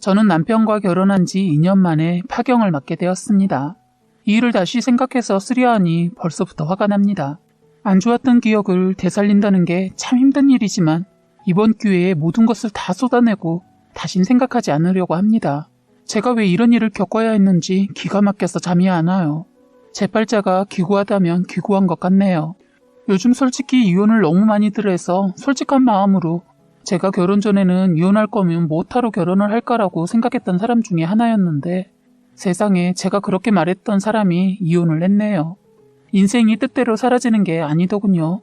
저는 남편과 결혼한 지 2년 만에 파경을 맞게 되었습니다. 이 일을 다시 생각해서 쓰려하니 벌써부터 화가 납니다. 안 좋았던 기억을 되살린다는 게 참 힘든 일이지만 이번 기회에 모든 것을 다 쏟아내고 다신 생각하지 않으려고 합니다. 제가 왜 이런 일을 겪어야 했는지 기가 막혀서 잠이 안 와요. 제 팔자가 기구하다면 기구한 것 같네요. 요즘 솔직히 이혼을 너무 많이들 해서 솔직한 마음으로 제가 결혼 전에는 이혼할 거면 뭐하러 결혼을 할까라고 생각했던 사람 중에 하나였는데 세상에 제가 그렇게 말했던 사람이 이혼을 했네요. 인생이 뜻대로 사라지는 게 아니더군요.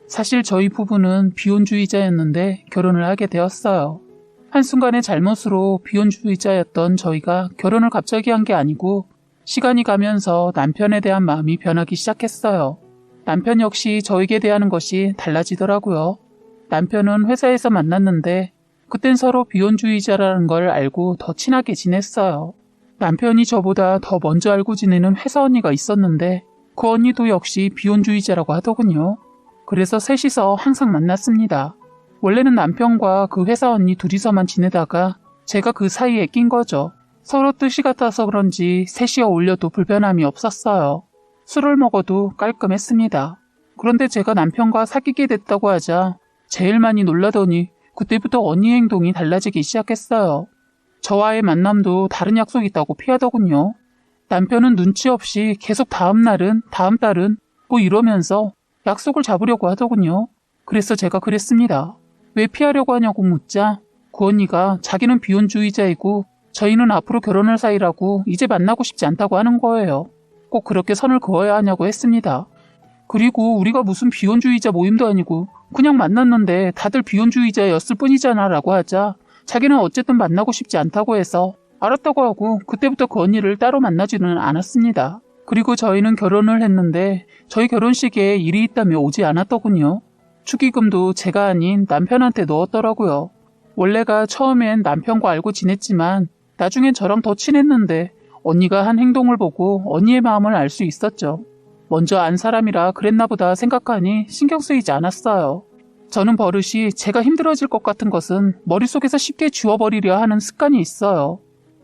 사실 저희 부부는 비혼주의자였는데 결혼을 하게 되었어요. 한순간의 잘못으로 비혼주의자였던 저희가 결혼을 갑자기 한 게 아니고 시간이 가면서 남편에 대한 마음이 변하기 시작했어요. 남편 역시 저에게 대하는 것이 달라지더라고요. 남편은 회사에서 만났는데 그땐 서로 비혼주의자라는 걸 알고 더 친하게 지냈어요. 남편이 저보다 더 먼저 알고 지내는 회사 언니가 있었는데 그 언니도 역시 비혼주의자라고 하더군요. 그래서 셋이서 항상 만났습니다. 원래는 남편과 그 회사 언니 둘이서만 지내다가 제가 그 사이에 낀 거죠. 서로 뜻이 같아서 그런지 셋이 어울려도 불편함이 없었어요. 술을 먹어도 깔끔했습니다. 그런데 제가 남편과 사귀게 됐다고 하자 제일 많이 놀라더니 그때부터 언니 행동이 달라지기 시작했어요. 저와의 만남도 다른 약속이 있다고 피하더군요. 남편은 눈치 없이 계속 다음 달은 뭐 이러면서 약속을 잡으려고 하더군요. 그래서 제가 그랬습니다. 왜 피하려고 하냐고 묻자 그 언니가 자기는 비혼주의자이고 저희는 앞으로 결혼할 사이라고 이제 만나고 싶지 않다고 하는 거예요. 꼭 그렇게 선을 그어야 하냐고 했습니다. 그리고 우리가 무슨 비혼주의자 모임도 아니고 그냥 만났는데 다들 비혼주의자였을 뿐이잖아 라고 하자 자기는 어쨌든 만나고 싶지 않다고 해서 알았다고 하고 그때부터 그 언니를 따로 만나지는 않았습니다. 그리고 저희는 결혼을 했는데 저희 결혼식에 일이 있다며 오지 않았더군요. 축의금도 제가 아닌 남편한테 넣었더라고요. 원래가 처음엔 남편과 알고 지냈지만 나중엔 저랑 더 친했는데 언니가 한 행동을 보고 언니의 마음을 알 수 있었죠. 먼저 안 사람이라 그랬나 보다 생각하니 신경 쓰이지 않았어요. 저는 버릇이 제가 힘들어질 것 같은 것은 머릿속에서 쉽게 지워버리려 하는 습관이 있어요.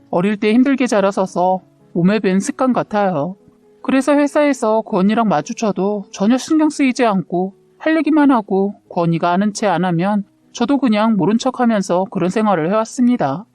어릴 때 힘들게 자라서서 몸에 밴 습관 같아요. 그래서 회사에서 그 언니랑 마주쳐도 전혀 신경 쓰이지 않고 할 얘기만 하고 그 언니가 아는 채 안 하면 저도 그냥 모른 척하면서 그런 생활을 해왔습니다.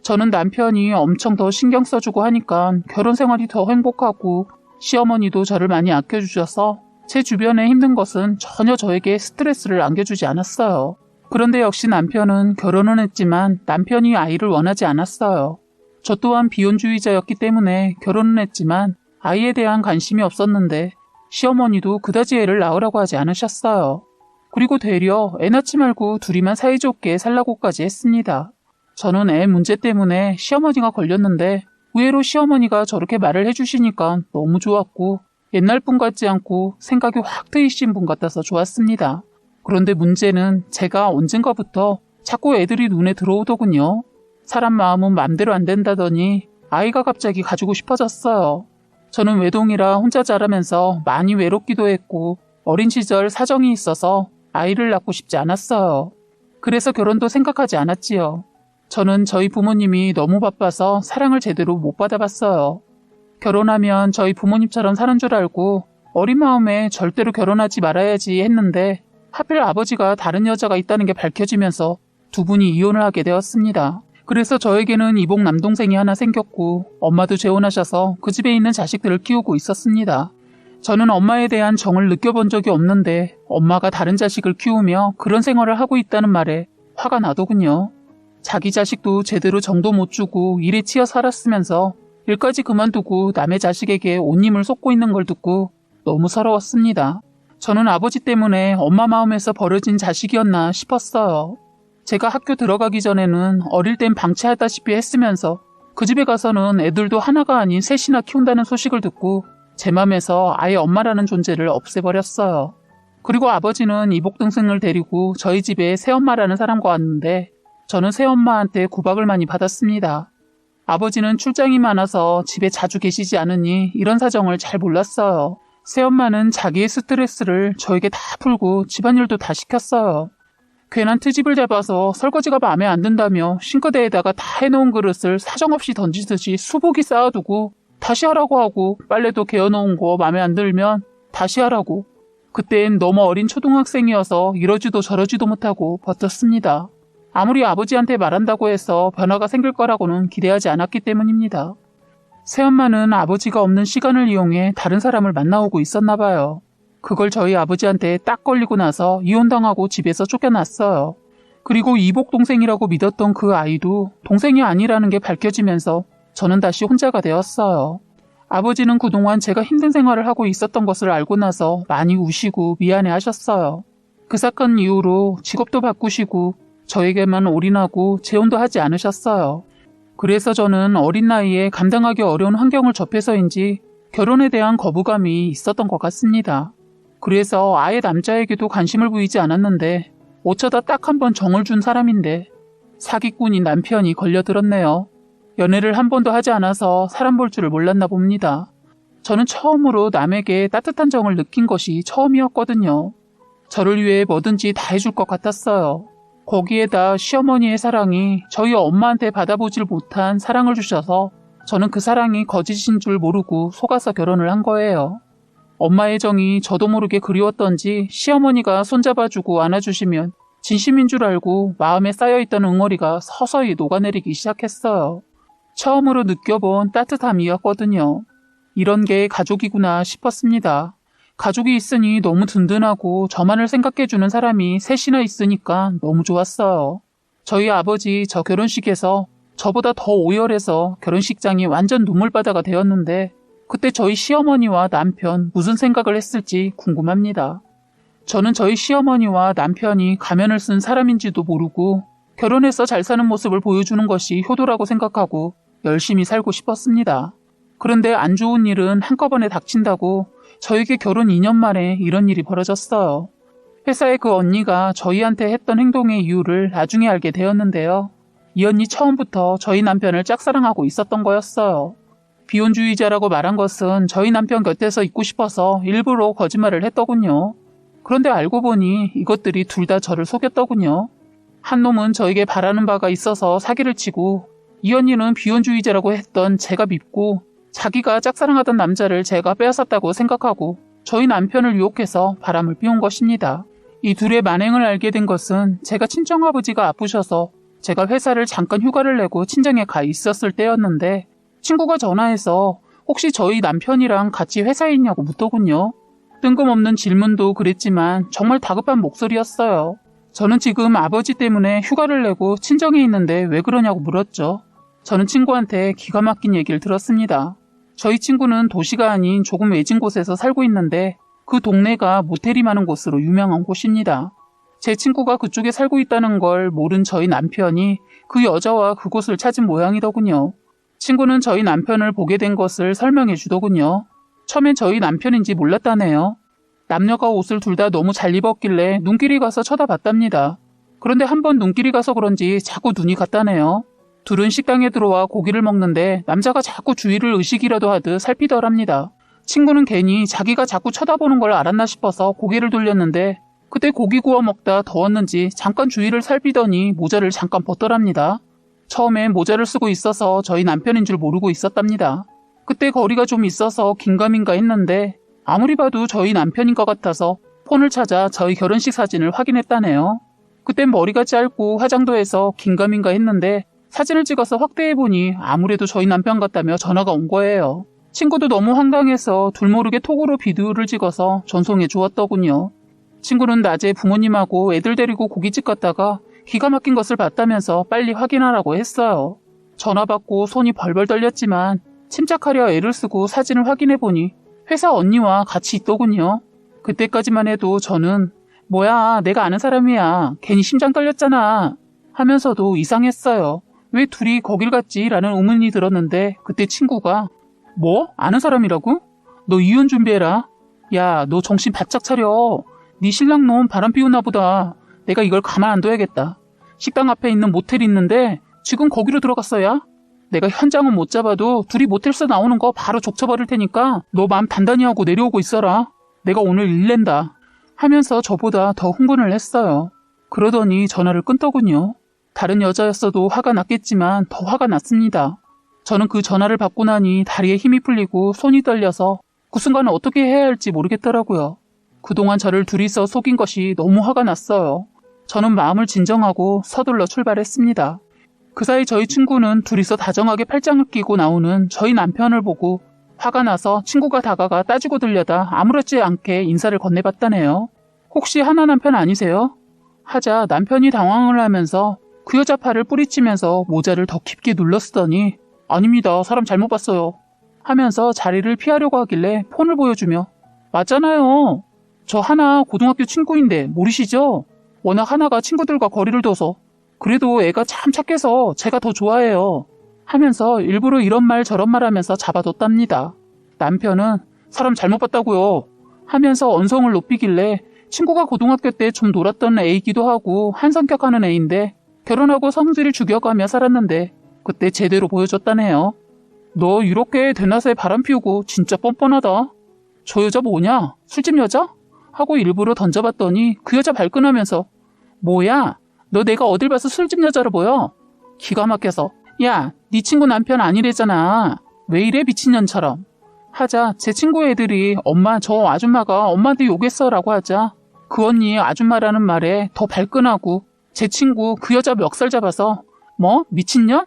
저는 남편이 엄청 더 신경 써주고 하니까 결혼 생활이 더 행복하고 시어머니도 저를 많이 아껴주셔서 제 주변에 힘든 것은 전혀 저에게 스트레스를 안겨주지 않았어요. 그런데 역시 남편은 결혼은 했지만 남편이 아이를 원하지 않았어요. 저 또한 비혼주의자였기 때문에 결혼은 했지만 아이에 대한 관심이 없었는데 시어머니도 그다지 애를 낳으라고 하지 않으셨어요. 그리고 되려 애 낳지 말고 둘이만 사이좋게 살라고까지 했습니다. 저는 애 문제 때문에 시어머니가 걸렸는데 의외로 시어머니가 저렇게 말을 해주시니까 너무 좋았고 옛날 분 같지 않고 생각이 확 트이신 분 같아서 좋았습니다. 그런데 문제는 제가 언젠가부터 자꾸 애들이 눈에 들어오더군요. 사람 마음은 맘대로 안 된다더니 아이가 갑자기 가지고 싶어졌어요. 저는 외동이라 혼자 자라면서 많이 외롭기도 했고 어린 시절 사정이 있어서 아이를 낳고 싶지 않았어요. 그래서 결혼도 생각하지 않았지요. 저는 저희 부모님이 너무 바빠서 사랑을 제대로 못 받아봤어요. 결혼하면 저희 부모님처럼 사는 줄 알고 어린 마음에 절대로 결혼하지 말아야지 했는데 하필 아버지가 다른 여자가 있다는 게 밝혀지면서 두 분이 이혼을 하게 되었습니다. 그래서 저에게는 이복 남동생이 하나 생겼고 엄마도 재혼하셔서 그 집에 있는 자식들을 키우고 있었습니다. 저는 엄마에 대한 정을 느껴본 적이 없는데 엄마가 다른 자식을 키우며 그런 생활을 하고 있다는 말에 화가 나더군요. 자기 자식도 제대로 정도 못 주고 일에 치여 살았으면서 일까지 그만두고 남의 자식에게 온 힘을 쏟고 있는 걸 듣고 너무 서러웠습니다. 저는 아버지 때문에 엄마 마음에서 버려진 자식이었나 싶었어요. 제가 학교 들어가기 전에는 어릴 땐 방치하다시피 했으면서 그 집에 가서는 애들도 하나가 아닌 셋이나 키운다는 소식을 듣고 제 맘에서 아예 엄마라는 존재를 없애버렸어요. 그리고 아버지는 이복 동생을 데리고 저희 집에 새엄마라는 사람과 왔는데 저는 새엄마한테 구박을 많이 받았습니다. 아버지는 출장이 많아서 집에 자주 계시지 않으니 이런 사정을 잘 몰랐어요. 새엄마는 자기의 스트레스를 저에게 다 풀고 집안일도 다 시켰어요. 괜한 트집을 잡아서 설거지가 마음에 안 든다며 싱크대에다가 다 해놓은 그릇을 사정없이 던지듯이 수북이 쌓아두고 다시 하라고 하고, 빨래도 개어놓은 거 마음에 안 들면 다시 하라고. 그땐 너무 어린 초등학생이어서 이러지도 저러지도 못하고 버텼습니다. 아무리 아버지한테 말한다고 해서 변화가 생길 거라고는 기대하지 않았기 때문입니다. 새엄마는 아버지가 없는 시간을 이용해 다른 사람을 만나오고 있었나 봐요. 그걸 저희 아버지한테 딱 걸리고 나서 이혼당하고 집에서 쫓겨났어요. 그리고 이복 동생이라고 믿었던 그 아이도 동생이 아니라는 게 밝혀지면서 저는 다시 혼자가 되었어요. 아버지는 그동안 제가 힘든 생활을 하고 있었던 것을 알고 나서 많이 우시고 미안해 하셨어요. 그 사건 이후로 직업도 바꾸시고 저에게만 올인하고 재혼도 하지 않으셨어요. 그래서 저는 어린 나이에 감당하기 어려운 환경을 접해서인지 결혼에 대한 거부감이 있었던 것 같습니다. 그래서 아예 남자에게도 관심을 보이지 않았는데 어쩌다 딱 한 번 정을 준 사람인데 사기꾼인 남편이 걸려들었네요. 연애를 한 번도 하지 않아서 사람 볼 줄을 몰랐나 봅니다. 저는 처음으로 남에게 따뜻한 정을 느낀 것이 처음이었거든요. 저를 위해 뭐든지 다 해줄 것 같았어요. 거기에다 시어머니의 사랑이 저희 엄마한테 받아보질 못한 사랑을 주셔서 저는 그 사랑이 거짓인 줄 모르고 속아서 결혼을 한 거예요. 엄마의 정이 저도 모르게 그리웠던지 시어머니가 손잡아주고 안아주시면 진심인 줄 알고 마음에 쌓여있던 응어리가 서서히 녹아내리기 시작했어요. 처음으로 느껴본 따뜻함이었거든요. 이런 게 가족이구나 싶었습니다. 가족이 있으니 너무 든든하고 저만을 생각해주는 사람이 셋이나 있으니까 너무 좋았어요. 저희 아버지 저 결혼식에서 저보다 더 오열해서 결혼식장이 완전 눈물바다가 되었는데 그때 저희 시어머니와 남편 무슨 생각을 했을지 궁금합니다. 저는 저희 시어머니와 남편이 가면을 쓴 사람인지도 모르고 결혼해서 잘 사는 모습을 보여주는 것이 효도라고 생각하고 열심히 살고 싶었습니다. 그런데 안 좋은 일은 한꺼번에 닥친다고 저에게 결혼 2년 만에 이런 일이 벌어졌어요. 회사의 그 언니가 저희한테 했던 행동의 이유를 나중에 알게 되었는데요. 이 언니 처음부터 저희 남편을 짝사랑하고 있었던 거였어요. 비혼주의자라고 말한 것은 저희 남편 곁에서 있고 싶어서 일부러 거짓말을 했더군요. 그런데 알고 보니 이것들이 둘 다 저를 속였더군요. 한 놈은 저에게 바라는 바가 있어서 사기를 치고 이 언니는 비혼주의자라고 했던 제가 믿고 자기가 짝사랑하던 남자를 제가 빼앗았다고 생각하고 저희 남편을 유혹해서 바람을 피운 것입니다. 이 둘의 만행을 알게 된 것은 제가 친정아버지가 아프셔서 제가 회사를 잠깐 휴가를 내고 친정에 가 있었을 때였는데 친구가 전화해서 혹시 저희 남편이랑 같이 회사에 있냐고 묻더군요. 뜬금없는 질문도 그랬지만 정말 다급한 목소리였어요. 저는 지금 아버지 때문에 휴가를 내고 친정에 있는데 왜 그러냐고 물었죠. 저는 친구한테 기가 막힌 얘기를 들었습니다. 저희 친구는 도시가 아닌 조금 외진 곳에서 살고 있는데 그 동네가 모텔이 많은 곳으로 유명한 곳입니다. 제 친구가 그쪽에 살고 있다는 걸 모른 저희 남편이 그 여자와 그곳을 찾은 모양이더군요. 친구는 저희 남편을 보게 된 것을 설명해 주더군요. 처음엔 저희 남편인지 몰랐다네요. 남녀가 옷을 둘 다 너무 잘 입었길래 눈길이 가서 쳐다봤답니다. 그런데 한 번 눈길이 가서 그런지 자꾸 눈이 갔다네요. 둘은 식당에 들어와 고기를 먹는데 남자가 자꾸 주위를 의식이라도 하듯 살피더랍니다. 친구는 괜히 자기가 자꾸 쳐다보는 걸 알았나 싶어서 고개를 돌렸는데 그때 고기 구워 먹다 더웠는지 잠깐 주위를 살피더니 모자를 잠깐 벗더랍니다. 처음엔 모자를 쓰고 있어서 저희 남편인 줄 모르고 있었답니다. 그때 거리가 좀 있어서 긴가민가 했는데 아무리 봐도 저희 남편인 것 같아서 폰을 찾아 저희 결혼식 사진을 확인했다네요. 그땐 머리가 짧고 화장도 해서 긴가민가 했는데 사진을 찍어서 확대해보니 아무래도 저희 남편 같다며 전화가 온 거예요. 친구도 너무 황당해서 둘 모르게 톡으로 비디오를 찍어서 전송해 주었더군요. 친구는 낮에 부모님하고 애들 데리고 고깃집 갔다가 기가 막힌 것을 봤다면서 빨리 확인하라고 했어요. 전화 받고 손이 벌벌 떨렸지만 침착하려 애를 쓰고 사진을 확인해보니 회사 언니와 같이 있더군요. 그때까지만 해도 저는 뭐야 내가 아는 사람이야 괜히 심장 떨렸잖아 하면서도 이상했어요. 왜 둘이 거길 갔지? 라는 의문이 들었는데 그때 친구가 뭐? 아는 사람이라고? 너 이혼 준비해라. 야, 너 정신 바짝 차려. 네 신랑놈 바람 피우나 보다. 내가 이걸 가만 안 둬야겠다. 식당 앞에 있는 모텔이 있는데 지금 거기로 들어갔어야. 내가 현장은 못 잡아도 둘이 모텔에서 나오는 거 바로 족쳐버릴 테니까 너 마음 단단히 하고 내려오고 있어라. 내가 오늘 일 낸다. 하면서 저보다 더 흥분을 했어요. 그러더니 전화를 끊더군요. 다른 여자였어도 화가 났겠지만 더 화가 났습니다. 저는 그 전화를 받고 나니 다리에 힘이 풀리고 손이 떨려서 그 순간 어떻게 해야 할지 모르겠더라고요. 그동안 저를 둘이서 속인 것이 너무 화가 났어요. 저는 마음을 진정하고 서둘러 출발했습니다. 그 사이 저희 친구는 둘이서 다정하게 팔짱을 끼고 나오는 저희 남편을 보고 화가 나서 친구가 다가가 따지고 들려다 아무렇지 않게 인사를 건네봤다네요. 혹시 하나 남편 아니세요? 하자 남편이 당황을 하면서 그 여자 팔을 뿌리치면서 모자를 더 깊게 눌러쓰더니 아닙니다. 사람 잘못 봤어요. 하면서 자리를 피하려고 하길래 폰을 보여주며 맞잖아요. 저 하나 고등학교 친구인데 모르시죠? 워낙 하나가 친구들과 거리를 둬서 그래도 애가 참 착해서 제가 더 좋아해요. 하면서 일부러 이런 말 저런 말 하면서 잡아뒀답니다. 남편은 사람 잘못 봤다고요. 하면서 언성을 높이길래 친구가 고등학교 때 좀 놀았던 애이기도 하고 한성격하는 애인데 결혼하고 성질 죽여가며 살았는데 그때 제대로 보여줬다네요. 너 이렇게 대낮에 바람 피우고 진짜 뻔뻔하다. 저 여자 뭐냐? 술집 여자? 하고 일부러 던져봤더니 그 여자 발끈하면서 뭐야? 너 내가 어딜 봐서 술집 여자로 보여? 기가 막혀서 야, 네 친구 남편 아니래잖아. 왜 이래 미친년처럼. 하자 제 친구 애들이 엄마 저 아줌마가 엄마한테 욕했어 라고 하자 그 언니 아줌마라는 말에 더 발끈하고 제 친구 그 여자 멱살 잡아서 뭐? 미친년?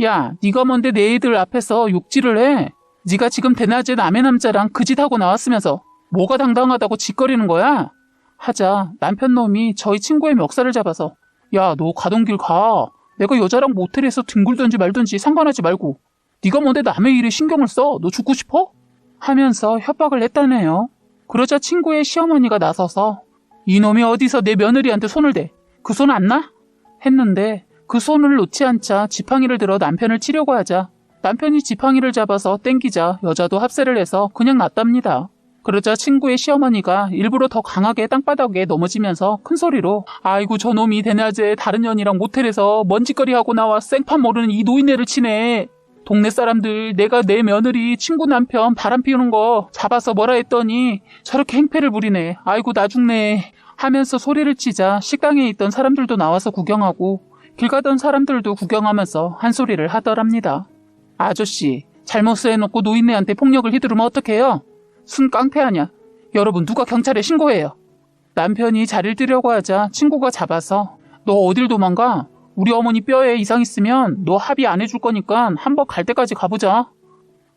야, 네가 뭔데 내 애들 앞에서 욕질을 해? 네가 지금 대낮에 남의 남자랑 그 짓 하고 나왔으면서 뭐가 당당하다고 짓거리는 거야? 하자 남편 놈이 저희 친구의 멱살을 잡아서 야, 너 가던 길 가. 내가 여자랑 모텔에서 뒹굴든지 말든지 상관하지 말고 네가 뭔데 남의 일에 신경을 써? 너 죽고 싶어? 하면서 협박을 했다네요. 그러자 친구의 시어머니가 나서서 이놈이 어디서 내 며느리한테 손을 대? 그 손 안 나? 했는데 그 손을 놓지 않자 지팡이를 들어 남편을 치려고 하자 남편이 지팡이를 잡아서 땡기자 여자도 합세를 해서 그냥 놨답니다. 그러자 친구의 시어머니가 일부러 더 강하게 땅바닥에 넘어지면서 큰소리로 아이고 저놈이 대낮에 다른 년이랑 모텔에서 먼지거리하고 나와 생판 모르는 이 노인네를 치네. 동네 사람들 내가 내 며느리 친구 남편 바람 피우는 거 잡아서 뭐라 했더니 저렇게 행패를 부리네. 아이고 나 죽네. 하면서 소리를 치자 식당에 있던 사람들도 나와서 구경하고 길 가던 사람들도 구경하면서 한 소리를 하더랍니다. 아저씨 잘못을 해놓고 노인네한테 폭력을 휘두르면 어떡해요? 순 깡패 아냐? 여러분 누가 경찰에 신고해요. 남편이 자리를 뜨려고 하자 친구가 잡아서 너 어딜 도망가? 우리 어머니 뼈에 이상 있으면 너 합의 안 해줄 거니까 한번 갈 때까지 가보자.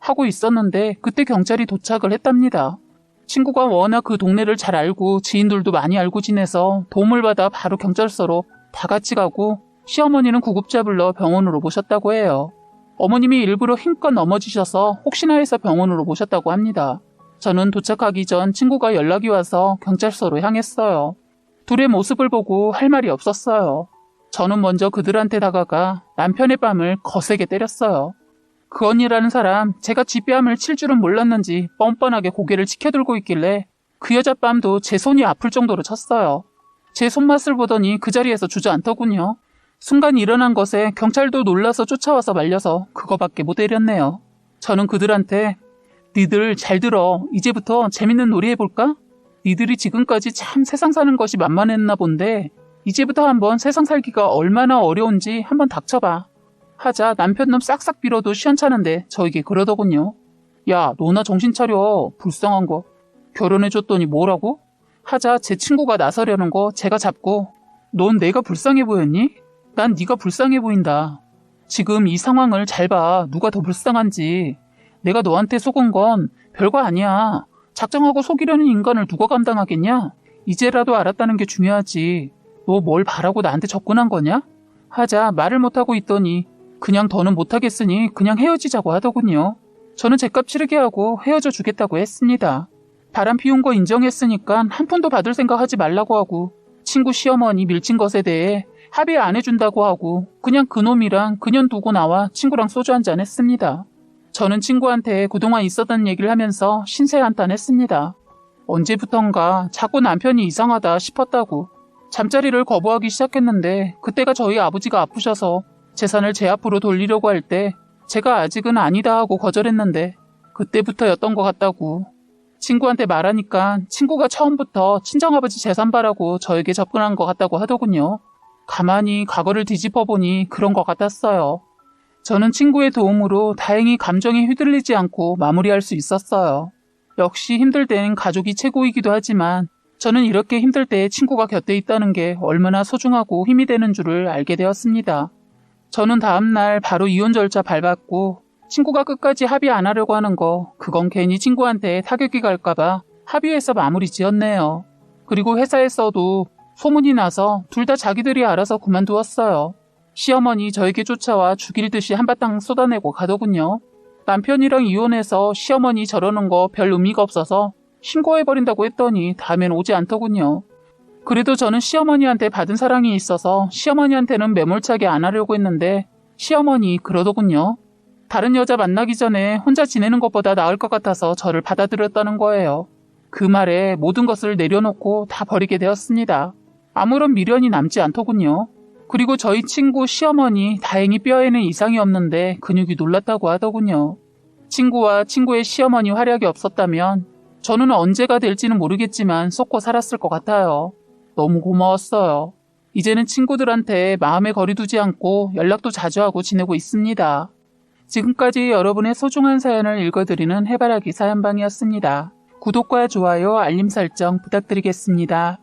하고 있었는데 그때 경찰이 도착을 했답니다. 친구가 워낙 그 동네를 잘 알고 지인들도 많이 알고 지내서 도움을 받아 바로 경찰서로 다 같이 가고 시어머니는 구급차 불러 병원으로 모셨다고 해요. 어머님이 일부러 힘껏 넘어지셔서 혹시나 해서 병원으로 모셨다고 합니다. 저는 도착하기 전 친구가 연락이 와서 경찰서로 향했어요. 둘의 모습을 보고 할 말이 없었어요. 저는 먼저 그들한테 다가가 남편의 뺨을 거세게 때렸어요. 그 언니라는 사람 제가 지 뺨을 칠 줄은 몰랐는지 뻔뻔하게 고개를 치켜들고 있길래 그 여자 뺨도 제 손이 아플 정도로 쳤어요. 제 손맛을 보더니 그 자리에서 주저앉더군요. 순간 일어난 것에 경찰도 놀라서 쫓아와서 말려서 그거밖에 못 때렸네요. 저는 그들한테 니들 잘 들어. 이제부터 재밌는 놀이 해볼까? 니들이 지금까지 참 세상 사는 것이 만만했나 본데 이제부터 한번 세상 살기가 얼마나 어려운지 한번 닥쳐봐. 하자 남편놈 싹싹 빌어도 시원찮은데 저에게 그러더군요. 야, 너나 정신 차려. 불쌍한 거. 결혼해줬더니 뭐라고? 하자 제 친구가 나서려는 거 제가 잡고 넌 내가 불쌍해 보였니? 난 네가 불쌍해 보인다. 지금 이 상황을 잘 봐. 누가 더 불쌍한지. 내가 너한테 속은 건 별거 아니야. 작정하고 속이려는 인간을 누가 감당하겠냐? 이제라도 알았다는 게 중요하지. 너 뭘 바라고 나한테 접근한 거냐? 하자 말을 못하고 있더니 그냥 더는 못하겠으니 그냥 헤어지자고 하더군요. 저는 제값 치르게 하고 헤어져 주겠다고 했습니다. 바람 피운 거 인정했으니까 한 푼도 받을 생각 하지 말라고 하고 친구 시어머니 밀친 것에 대해 합의 안 해준다고 하고 그냥 그놈이랑 그년 두고 나와 친구랑 소주 한잔 했습니다. 저는 친구한테 그동안 있었던 얘기를 하면서 신세한탄 했습니다. 언제부턴가 자꾸 남편이 이상하다 싶었다고. 잠자리를 거부하기 시작했는데 그때가 저희 아버지가 아프셔서 재산을 제 앞으로 돌리려고 할 때 제가 아직은 아니다 하고 거절했는데 그때부터였던 것 같다고. 친구한테 말하니까 친구가 처음부터 친정아버지 재산바라고 저에게 접근한 것 같다고 하더군요. 가만히 과거를 뒤집어보니 그런 것 같았어요. 저는 친구의 도움으로 다행히 감정에 휘둘리지 않고 마무리할 수 있었어요. 역시 힘들 땐 가족이 최고이기도 하지만 저는 이렇게 힘들 때 친구가 곁에 있다는 게 얼마나 소중하고 힘이 되는 줄을 알게 되었습니다. 저는 다음날 바로 이혼 절차 밟았고 친구가 끝까지 합의 안 하려고 하는 거 그건 괜히 친구한테 타격이 갈까봐 합의해서 마무리 지었네요. 그리고 회사에서도 소문이 나서 둘 다 자기들이 알아서 그만두었어요. 시어머니 저에게 쫓아와 죽일 듯이 한바탕 쏟아내고 가더군요. 남편이랑 이혼해서 시어머니 저러는 거 별 의미가 없어서 신고해버린다고 했더니 다음엔 오지 않더군요. 그래도 저는 시어머니한테 받은 사랑이 있어서 시어머니한테는 매몰차게 안 하려고 했는데 시어머니 그러더군요. 다른 여자 만나기 전에 혼자 지내는 것보다 나을 것 같아서 저를 받아들였다는 거예요. 그 말에 모든 것을 내려놓고 다 버리게 되었습니다. 아무런 미련이 남지 않더군요. 그리고 저희 친구 시어머니 다행히 뼈에는 이상이 없는데 근육이 놀랐다고 하더군요. 친구와 친구의 시어머니 활약이 없었다면 저는 언제가 될지는 모르겠지만 썩고 살았을 것 같아요. 너무 고마웠어요. 이제는 친구들한테 마음에 거리 두지 않고 연락도 자주 하고 지내고 있습니다. 지금까지 여러분의 소중한 사연을 읽어드리는 해바라기 사연방이었습니다. 구독과 좋아요, 알림 설정 부탁드리겠습니다.